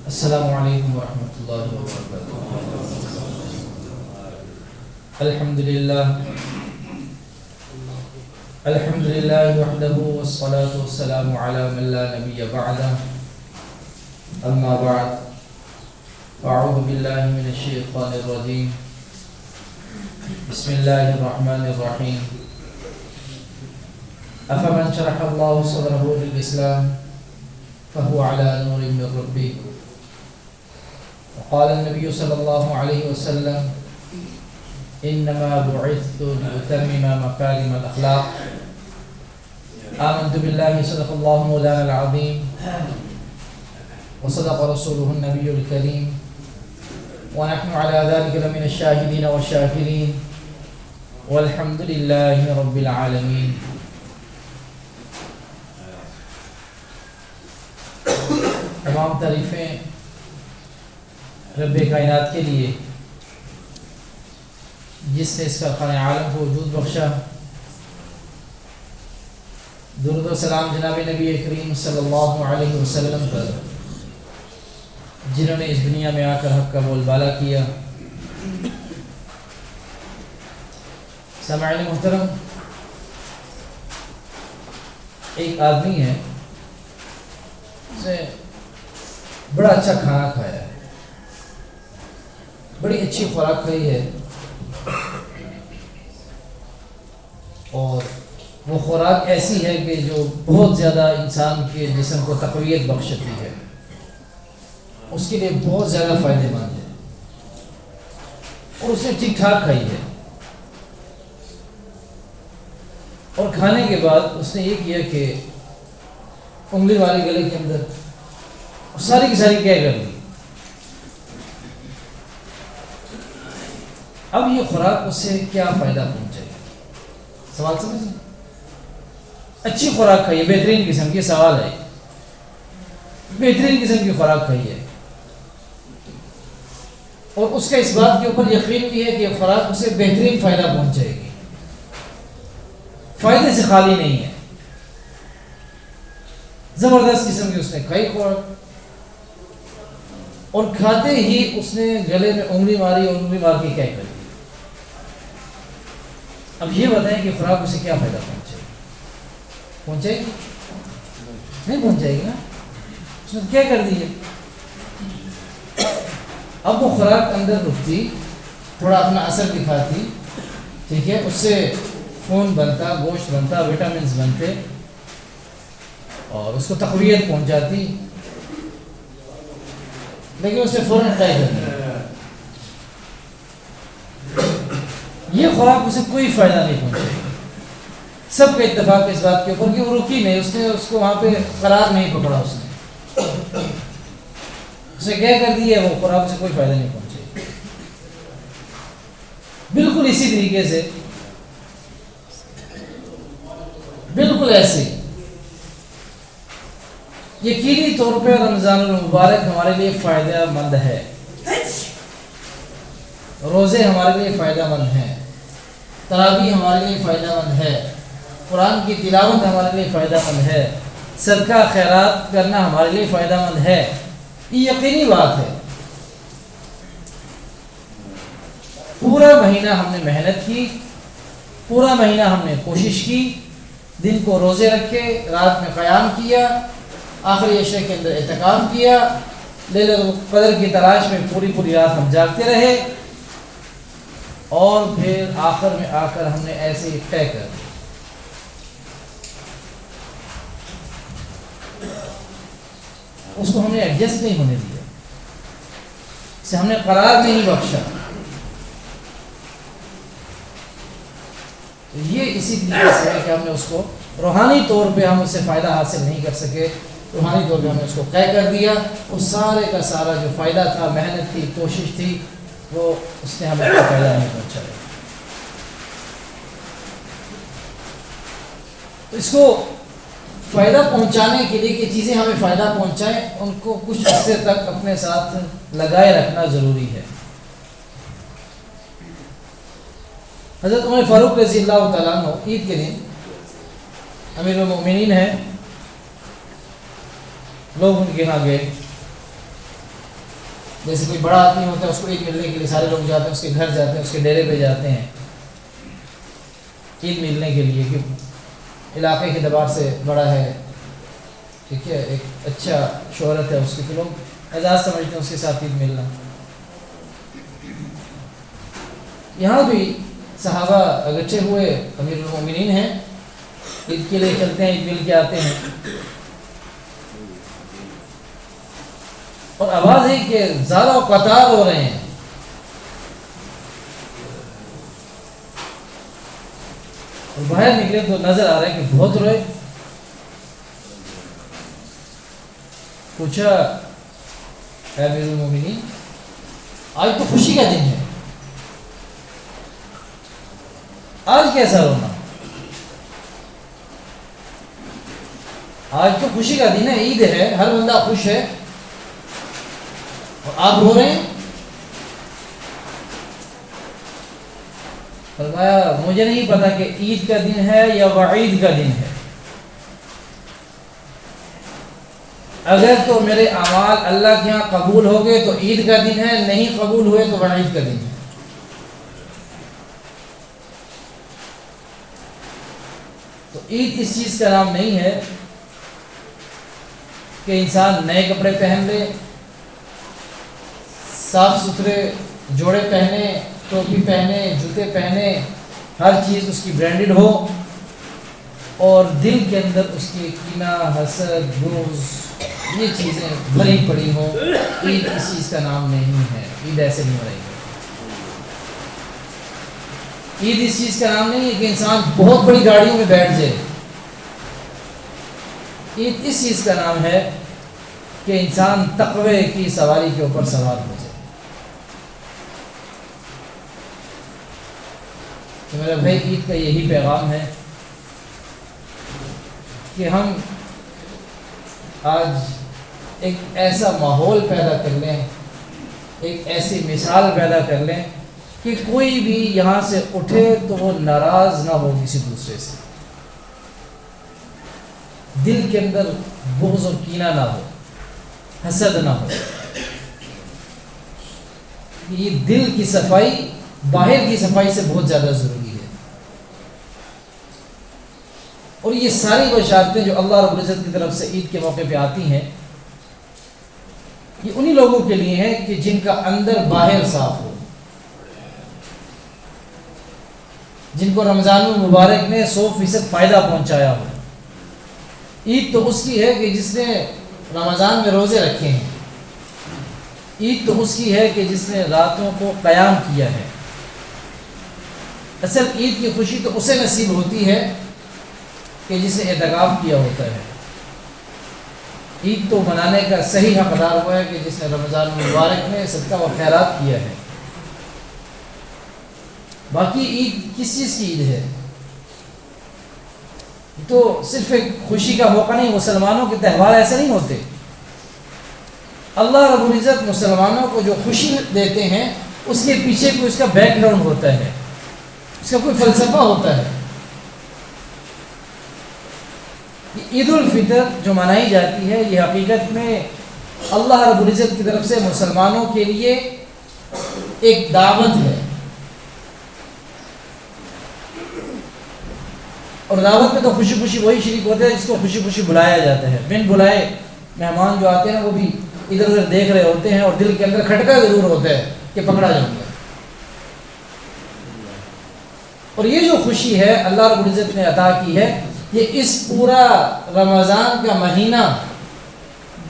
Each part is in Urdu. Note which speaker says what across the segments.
Speaker 1: السلام علیکم ورحمۃ اللہ وبرکاتہ۔ الحمد للہ وحدہ والصلاة والسلام علی من لا نبی بعدہ، اما بعد فاعوذ باللہ من الشیطان الرجیم، بسم اللہ الرحمن الرحیم۔ افمن شرح اللہ صدرہ للاسلام فهو على نور من ربه، وقال النبي صلى الله عليه وسلم انما بعثت لاتمم مكارم الاخلاق۔ آمنت بالله صدق الله مولانا العظيم وصدق رسوله النبي الكريم، ونحن على ذلك لمن الشاهدين والشاكرين، والحمد لله رب العالمين۔ تمام تعریفیں رب کائنات کے لیے جس نے اس کارخانہ عالم کو وجود بخشا۔ درود و سلام جناب نبی کریم صلی اللہ علیہ وسلم پر، جنہوں نے اس دنیا میں آ کر حق کا بول بالا کیا۔ سامعین محترم، ایک آدمی ہے، اس نے بڑا اچھا کھانا کھایا ہے، بڑی اچھی خوراک کھائی ہے، اور وہ خوراک ایسی ہے کہ جو بہت زیادہ انسان کے جسم کو تقویت بخشتی ہے، اس کے لیے بہت زیادہ فائدہ مند ہے، اور اس نے ٹھیک ٹھاک کھائی ہے۔ اور کھانے کے بعد اس نے یہ کیا کہ انگلی والے گلے کے اندر ساری کی ساری کیا کر دی۔ اب یہ خوراک اس سے کیا فائدہ پہنچے گا؟ سوال سمجھ؟ اچھی خوراک کھائیے، بہترین قسم کی، سوال ہے بہترین قسم کی خوراک کھائیے، اور اس کا اس بات کے اوپر یقین بھی ہے کہ یہ خوراک اسے بہترین فائدہ پہنچائے گی، فائدے سے خالی نہیں ہے۔ زبردست قسم کی اس نے کھائی خوراک، اور کھاتے ہی اس نے گلے میں انگلی ماری، اور انگلی مار کے کیا کر دی۔ اب یہ بتائیں کہ خوراک اسے کیا فائدہ پہنچے گی؟ پہنچے گی؟ نہیں پہنچائے گی نا، اس نے کیا کر دی ہے۔ اب وہ خوراک اندر رکتی، تھوڑا اپنا اثر دکھاتی، ٹھیک ہے، اس سے خون بنتا، گوشت بنتا، وٹامنز بنتے، اور اس کو تقویت پہنچاتی، لیکن اسے فوراً طے کر دیا۔ یہ خوراک اسے کوئی فائدہ نہیں پہنچے گی۔ سب کا اتفاق اس بات کے اوپر کہ وہ رکی نہیں، اس نے اس کو وہاں پہ قرار نہیں پکڑا، اس نے اسے کیا کر دی ہے، وہ خوراک اسے کوئی فائدہ نہیں پہنچے گی۔ بالکل اسی طریقے سے، بالکل ایسے یقینی طور پہ رمضان المبارک ہمارے لیے فائدہ مند ہے، روزے ہمارے لیے فائدہ مند ہیں، تراویح ہمارے لیے فائدہ مند ہے، قرآن کی تلاوت ہمارے لیے فائدہ مند ہے، صدقہ خیرات کرنا ہمارے لیے فائدہ مند ہے، یہ یقینی بات ہے۔ پورا مہینہ ہم نے محنت کی، پورا مہینہ ہم نے کوشش کی، دن کو روزے رکھے، رات میں قیام کیا، آخری عشرے کے اندر اعتکاف کیا، لیلۃ القدر کی تلاش میں پوری رات ہم جاگتے رہے، اور پھر آخر میں آ کر ہم نے ایسے ہی طے کر دیا۔ اس کو ہم نے ایڈجسٹ نہیں ہونے دیا، اسے ہم نے قرار نہیں بخشا۔ یہ اسی طریقے سے ہے کہ ہم نے اس کو روحانی طور پہ ہم اس سے فائدہ حاصل نہیں کر سکے، روحانی طور پہ ہم نے اس کو طے کر دیا، اور سارے کا سارا جو فائدہ تھا، محنت تھی، کوشش تھی، وہ اس نے ہمیں کوئی فائدہ نہیں پہنچایا۔ تو اس کو فائدہ پہنچانے کے لیے کہ چیزیں ہمیں فائدہ پہنچائیں، ان کو کچھ عرصے تک اپنے ساتھ لگائے رکھنا ضروری ہے۔ حضرت عمر فاروق رضی اللہ تعالیٰ عنہ عید کے دن امیر المؤمنین ہیں، لوگ ان کے یہاں گئے، جیسے کوئی بڑا آدمی ہوتا ہے اس کو عید ملنے کے لیے سارے لوگ جاتے ہیں، اس کے گھر جاتے ہیں، اس کے ڈیرے پہ جاتے ہیں عید ملنے کے لیے، کہ علاقے کے اعتبار سے بڑا ہے، ٹھیک ہے، ایک اچھا شہرت ہے اس کی، تو لوگ اعزاز سمجھتے ہیں اس کے ساتھ عید ملنا۔ یہاں بھی صحابہ اگرچہ ہوئے امیر المومنین ہیں، عید کے لیے چلتے ہیں، عید مل کے آتے ہیں، اور آواز ہے کہ زیادہ قطار ہو رہے ہیں، اور باہر نکلے تو نظر آ رہا ہے کہ بہت روئے۔ پوچھا اے امیر المومنین، آج تو خوشی کا دن ہے، آج کیسا رونا؟ آج تو خوشی کا دن ہے، عید ہے، ہر بندہ خوش ہے، اور آپ رو رہے ہیں؟ فرمایا مجھے نہیں پتا کہ عید کا دن ہے یا وعید کا دن ہے، اگر تو میرے اعمال اللہ کے ہاں قبول ہو گئے تو عید کا دن ہے، نہیں قبول ہوئے تو وعید کا دن ہے۔ تو عید اس چیز کا نام نہیں ہے کہ انسان نئے کپڑے پہن لے، صاف ستھرے جوڑے پہنے، ٹوپی پہنے، جوتے پہنے، ہر چیز اس کی برانڈڈ ہو، اور دل کے اندر اس کی کینہ، حسد، بغض، یہ چیزیں بھری پڑی ہوں۔ عید اس چیز کا نام نہیں ہے، عید ایسے نہیں منائی ہے۔ عید اس چیز کا نام نہیں ہے کہ انسان بہت بڑی گاڑیوں میں بیٹھ جائے۔ عید اس چیز کا نام ہے کہ انسان تقوی کی سواری کے اوپر سوار ہو جائے۔ تو میرا بھائی، عید کا یہی پیغام ہے کہ ہم آج ایک ایسا ماحول پیدا کر لیں، ایک ایسی مثال پیدا کر لیں کہ کوئی بھی یہاں سے اٹھے تو وہ ناراض نہ ہو کسی دوسرے سے، دل کے اندر بغض اور کینہ نہ ہو، حسد نہ ہو۔ یہ دل کی صفائی باہر کی صفائی سے بہت زیادہ ضروری ہے، اور یہ ساری بشارتیں جو اللہ رب العزت کی طرف سے عید کے موقع پہ آتی ہیں، یہ انہی لوگوں کے لیے ہے کہ جن کا اندر باہر صاف ہو، جن کو رمضان المبارک نے 100% فائدہ پہنچایا ہو۔ عید تو اس کی ہے کہ جس نے رمضان میں روزے رکھے ہیں، عید تو اس کی ہے کہ جس نے راتوں کو قیام کیا ہے۔ اصل عید کی خوشی تو اسے نصیب ہوتی ہے کہ جس نے اعتکاف کیا ہوتا ہے۔ عید تو منانے کا صحیح حقدار ہوا ہے کہ جس نے رمضان المبارک میں صدقہ و خیرات کیا ہے۔ باقی عید کس چیز کی عید ہے؟ تو صرف ایک خوشی کا موقع نہیں، مسلمانوں کے تہوار ایسے نہیں ہوتے۔ اللہ رب العزت مسلمانوں کو جو خوشی دیتے ہیں اس کے پیچھے کوئی اس کا بیک گراؤنڈ ہوتا ہے، اس کا کوئی فلسفہ ہوتا ہے۔ عید الفطر جو منائی جاتی ہے، یہ حقیقت میں اللہ رب العزت کی طرف سے مسلمانوں کے لیے ایک دعوت ہے، اور دعوت میں تو خوشی خوشی وہی شریک ہوتے ہیں جس کو خوشی خوشی بلایا جاتا ہے۔ بن بلائے مہمان جو آتے ہیں وہ بھی ادھر ادھر دیکھ رہے ہوتے ہیں، اور دل کے اندر کھٹکا ضرور ہوتا ہے کہ پکڑا جاؤں گا۔ اور یہ جو خوشی ہے اللہ رب العزت نے عطا کی ہے، یہ اس پورا رمضان کا مہینہ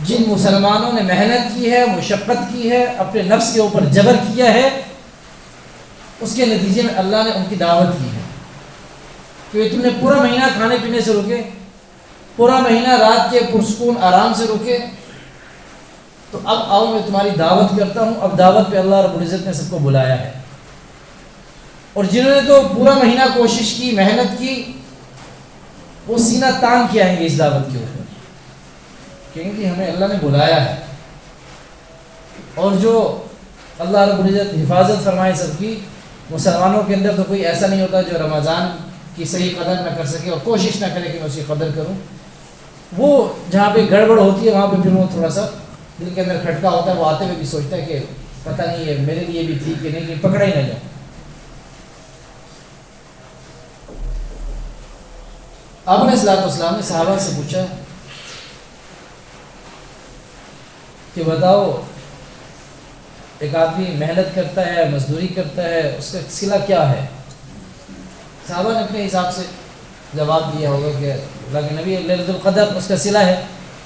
Speaker 1: جن مسلمانوں نے محنت کی ہے، مشقت کی ہے، اپنے نفس کے اوپر جبر کیا ہے، اس کے نتیجے میں اللہ نے ان کی دعوت کی ہے کہ تم نے پورا مہینہ کھانے پینے سے رکے، پورا مہینہ رات کے پرسکون آرام سے رکے، تو اب آؤ میں تمہاری دعوت کرتا ہوں۔ اب دعوت پہ اللہ رب العزت نے سب کو بلایا ہے، اور جنہوں نے تو پورا مہینہ کوشش کی، محنت کی، وہ سینہ تان کے آئیں گے اس دعوت کے اوپر، کیونکہ ہمیں اللہ نے بلایا ہے۔ اور جو اللہ رب العزت حفاظت فرمائے سب کی، مسلمانوں کے اندر تو کوئی ایسا نہیں ہوتا جو رمضان کی صحیح قدر نہ کر سکے اور کوشش نہ کرے کہ میں اس کی قدر کروں۔ وہ جہاں پہ گڑبڑ ہوتی ہے وہاں پہ پھر وہ تھوڑا سا دل کے اندر کھٹکا ہوتا ہے، وہ آتے ہوئے بھی سوچتا ہے کہ پتہ نہیں ہے میرے لیے بھی تھی کہ نہیں، کہ پکڑا ہی نہ جائے۔ آپ علیہ السلام نے صحابہ سے پوچھا کہ بتاؤ، ایک آدمی محنت کرتا ہے، مزدوری کرتا ہے، اس کا صلہ کیا ہے؟ صحابہ نے اپنے حساب سے جواب دیا ہوگا کہ اللہ کے نبی، لیلۃ القدر اس کا صلہ ہے،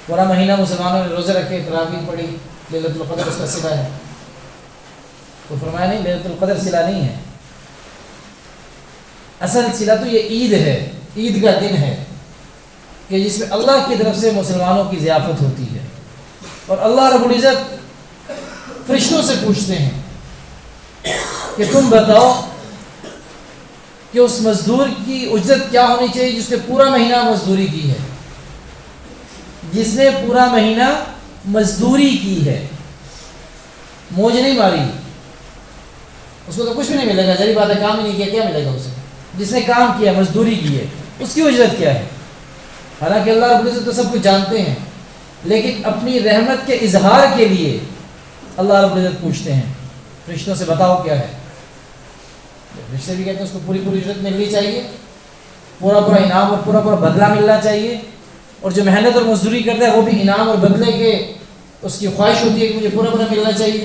Speaker 1: پورا مہینہ مسلمانوں نے روزے رکھے، تراویح پڑھی، لیلۃ القدر اس کا صلہ ہے۔ تو فرمایا نہیں، لیلۃ القدر صلہ نہیں ہے، اصل صلہ تو یہ عید ہے، عید کا دن ہے کہ جس میں اللہ کی طرف سے مسلمانوں کی ضیافت ہوتی ہے، اور اللہ رب العزت فرشتوں سے پوچھتے ہیں کہ تم بتاؤ کہ اس مزدور کی اجرت کیا ہونی چاہیے جس نے پورا مہینہ مزدوری کی ہے، جس نے پورا مہینہ مزدوری کی ہے، موج نہیں ماری، اس کو تو کچھ بھی نہیں ملے گا، ظاہر بات ہے، کام ہی نہیں کیا، کیا ملے گا اسے؟ جس نے کام کیا، مزدوری کی ہے، اس کی اجرت کیا ہے؟ حالانکہ اللہ رب العزت تو سب کچھ جانتے ہیں، لیکن اپنی رحمت کے اظہار کے لیے اللہ رب العزت پوچھتے ہیں فرشتوں سے، بتاؤ کیا ہے؟ فرشتے بھی کہتے ہیں اس کو پوری اجرت ملنی چاہیے، پورا انعام اور پورا بدلہ ملنا چاہیے، اور جو محنت اور مزدوری کرتا ہے وہ بھی انعام اور بدلے کے اس کی خواہش ہوتی ہے کہ مجھے پورا ملنا چاہیے۔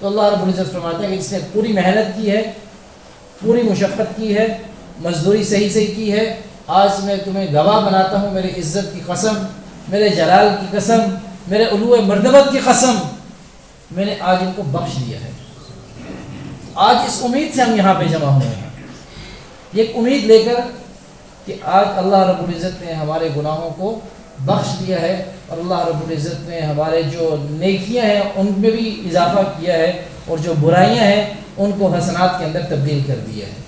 Speaker 1: تو اللہ رب العزت فرماتا ہے کہ جس نے پوری محنت کی ہے، پوری مشقت کی ہے، مزدوری صحیح کی ہے، آج میں تمہیں گواہ بناتا ہوں میری عزت کی قسم، میرے جلال کی قسم، میرے علو مرتبت کی قسم، میں نے آج ان کو بخش دیا ہے۔ آج اس امید سے ہم یہاں پہ جمع ہوئے ہیں، یہ ایک امید لے کر کہ آج اللہ رب العزت نے ہمارے گناہوں کو بخش دیا ہے، اور اللہ رب العزت نے ہمارے جو نیکیاں ہیں ان میں بھی اضافہ کیا ہے، اور جو برائیاں ہیں ان کو حسنات کے اندر تبدیل کر دیا ہے۔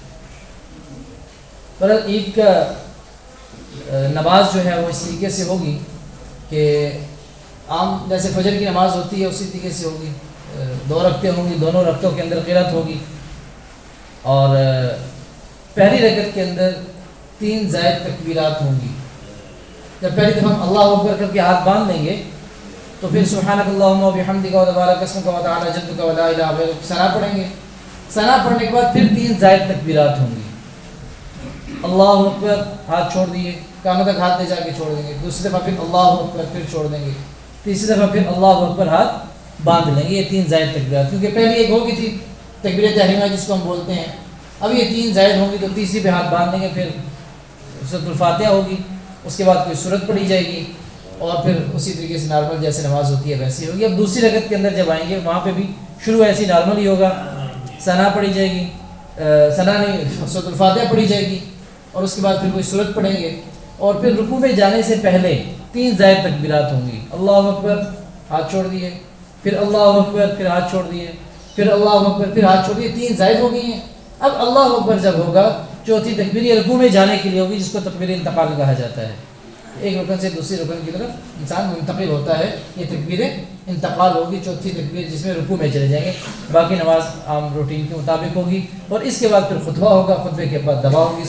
Speaker 1: پر عید کا نماز جو ہے وہ اس طریقے سے ہوگی کہ عام جیسے فجر کی نماز ہوتی ہے اسی طریقے سے ہوگی، 2 رکعتیں ہوں گی، دونوں رکعتوں کے اندر قرات ہوگی، اور پہلی رکعت کے اندر 3 زائد تکبیرات ہوں گی۔ جب پہلی دفعہ ہم اللہ اکبر کر کے ہاتھ باندھ لیں گے تو پھر سبحانک اللہم و بحمدک و تبارک اسمک و تعالی جدک و لا الہ غیرک ثنا پڑھیں گے۔ ثنا پڑھنے کے بعد پھر 3 زائد تکبیرات ہوں گی۔ اللہ اکبر، ہاتھ چھوڑ دیے، کانوں تک ہاتھ لے جا کے چھوڑ دیں گے، دوسری دفعہ پھر اللہ اکبر، پھر چھوڑ دیں گے، تیسری دفعہ پھر اللہ اکبر، ہاتھ باندھ لیں گے۔ یہ 3 زائد تکبیرات، کیونکہ پہلی ایک ہوگی تھی تکبیر تحریمہ جس کو ہم بولتے ہیں، اب یہ 3 زائد ہوں گی تو تیسری پہ ہاتھ باندھ لیں گے، پھر سورۃ الفاتحہ ہوگی، اس کے بعد کوئی سورت پڑھی جائے گی، اور پھر اسی طریقے سے نارمل جیسے نماز ہوتی ہے ویسی ہوگی۔ اب دوسری رکعت کے اندر جب آئیں گے وہاں پہ بھی شروع ایسی نارمل ہی ہوگا، ثنا پڑھی جائے گی، ثنا نہیں سورۃ الفاتحہ پڑھی جائے گی، اور اس کے بعد پھر کوئی سورت پڑھیں گے، اور پھر رکوع میں جانے سے پہلے 3 زائد تکبیرات ہوں گی۔ اللہ اکبر، ہاتھ چھوڑ دیے، پھر اللہ اکبر، پھر ہاتھ چھوڑ دیے، پھر اللہ اکبر، پھر ہاتھ چھوڑ دیے، 3 زائد ہو گئی ہیں۔ اب اللہ اکبر جب ہوگا چوتھی تکبیر یہ رکوع میں جانے کے لیے ہوگی، جس کو تکبیر انتقال کہا جاتا ہے، ایک رکن سے دوسری رکن کی طرف انسان منتقل ہوتا ہے، یہ تکبیر انتقال ہوگی، چوتھی تکبیر جس میں رکوع میں چلے جائیں گے۔ باقی نماز عام روٹین کے مطابق ہوگی، اور اس کے بعد پھر خطبہ ہوگا، خطبے کے بعد دعا ہوگی،